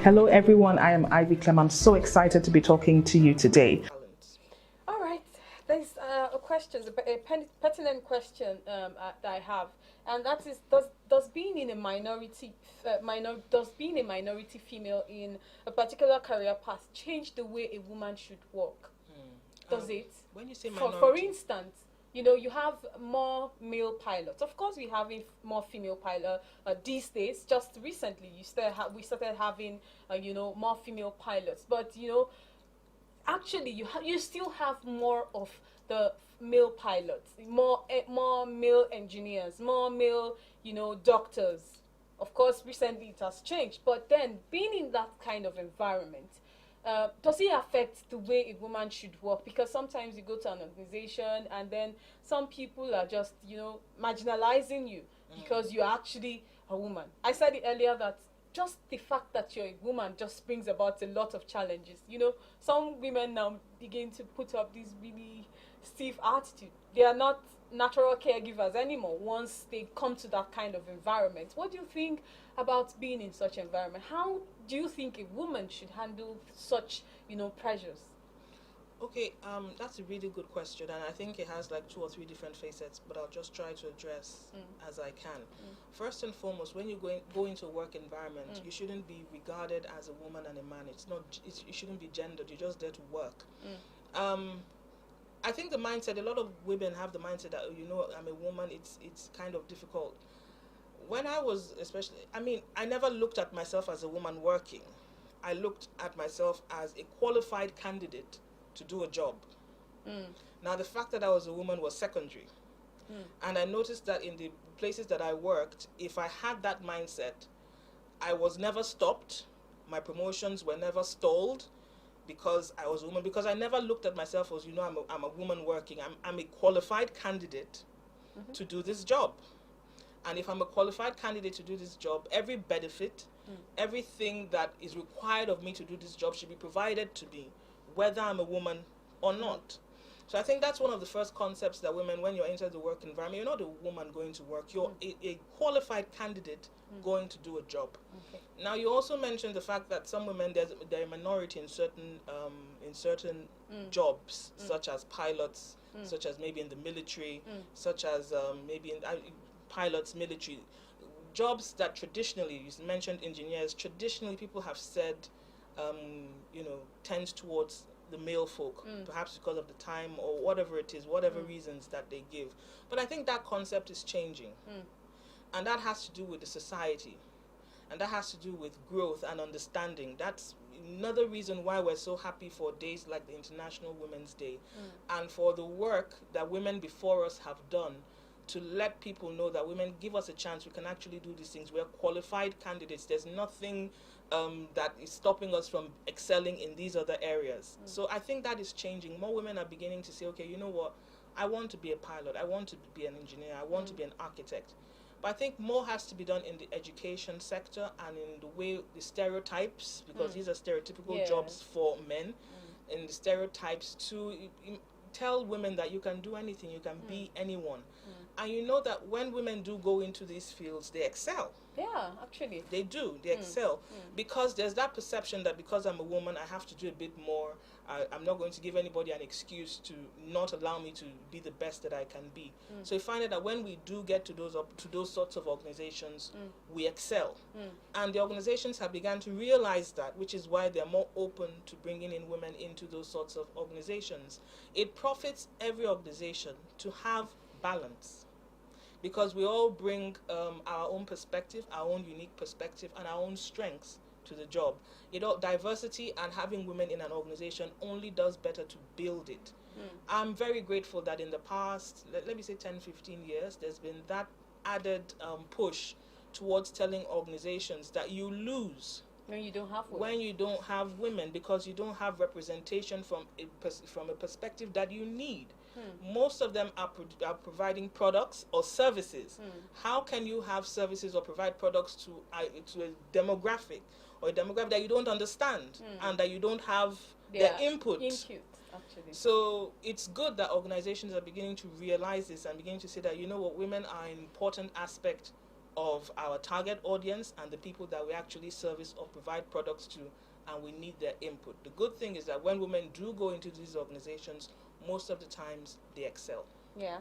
Hello, everyone. I am Ivy Clem. I'm so excited to be talking to you today. All right, there's a question, pertinent question that I have, and that is: does being in a does being a minority female in a particular career path change the way a woman should work? Does it? When you say For minority, instance, you have more male pilots. Of course, we're having more female pilots these days. Just recently, we started having more female pilots, but actually you still have more of the male pilots, more male engineers, more male doctors. Of course, recently it has changed, but then being in that kind of environment, does it affect the way a woman should work? Because sometimes you go to an organization and then some people are just marginalizing you because you're actually a woman. I said it earlier that just the fact that you're a woman just brings about a lot of challenges. Some women now begin to put up this really stiff attitude. They are not natural caregivers anymore once they come to that kind of environment. What do you think about being in such environment? How do you think a woman should handle such, pressures? okay, that's a really good question, and I think it has like two or three different facets, but I'll just try to address as I can. First and foremost, when you go into a work environment, you shouldn't be regarded as a woman and a man. It shouldn't be gendered. You're just there to work. Um, I think the mindset, a lot of women have the mindset that, I'm a woman, it's kind of difficult. When I was, especially, I never looked at myself as a woman working. I looked at myself as a qualified candidate to do a job. Now, the fact that I was a woman was secondary. And I noticed that in the places that I worked, if I had that mindset, I was never stopped. My promotions were never stalled because I was a woman, because I never looked at myself as, I'm a woman working. I'm a qualified candidate to do this job. And if I'm a qualified candidate to do this job, every benefit, everything that is required of me to do this job should be provided to me, whether I'm a woman or not. So I think that's one of the first concepts that women, when you're into the work environment, you're not a woman going to work. You're a qualified candidate going to do a job. Okay. Now, you also mentioned the fact that some women, they're a minority in certain jobs, such as pilots, such as maybe in the military, such as maybe in pilots, military jobs that traditionally, you mentioned engineers, traditionally people have said, tends towards the male folk, perhaps because of the time or whatever it is, whatever reasons that they give. But I think that concept is changing. And that has to do with the society. And that has to do with growth and understanding. That's another reason why we're so happy for days like the International Women's Day, and for the work that women before us have done to let people know that women, give us a chance, we can actually do these things. We're qualified candidates. There's nothing that is stopping us from excelling in these other areas. So I think that is changing. More women are beginning to say, okay, you know what, I want to be a pilot, I want to be an engineer, I want to be an architect. But I think more has to be done in the education sector and in the way the stereotypes, because these are stereotypical jobs for men, in the stereotypes to tell women that you can do anything, you can be anyone. And you know that when women do go into these fields, they excel. Yeah, actually. They do. They excel. Because there's that perception that because I'm a woman, I have to do a bit more. I'm not going to give anybody an excuse to not allow me to be the best that I can be. So you find out that when we do get to those sorts of organizations, we excel. And the organizations have begun to realize that, which is why they're more open to bringing in women into those sorts of organizations. It profits every organization to have balance, because we all bring our own perspective, our own unique perspective, and our own strengths to the job. Diversity and having women in an organization only does better to build it. I'm very grateful that in the past, let me say 10, 15 years, there's been that added push towards telling organizations that you lose When you don't have women. when you don't have women, because you don't have representation from a perspective that you need. Most of them are providing products or services. How can you have services or provide products to a demographic, or a demographic that you don't understand and that you don't have their input? Actually. So it's good that organizations are beginning to realize this and beginning to say that, you know what, women are an important aspect of our target audience and the people that we actually service or provide products to, and we need their input. The good thing is that when women do go into these organizations, most of the times they excel. Yeah.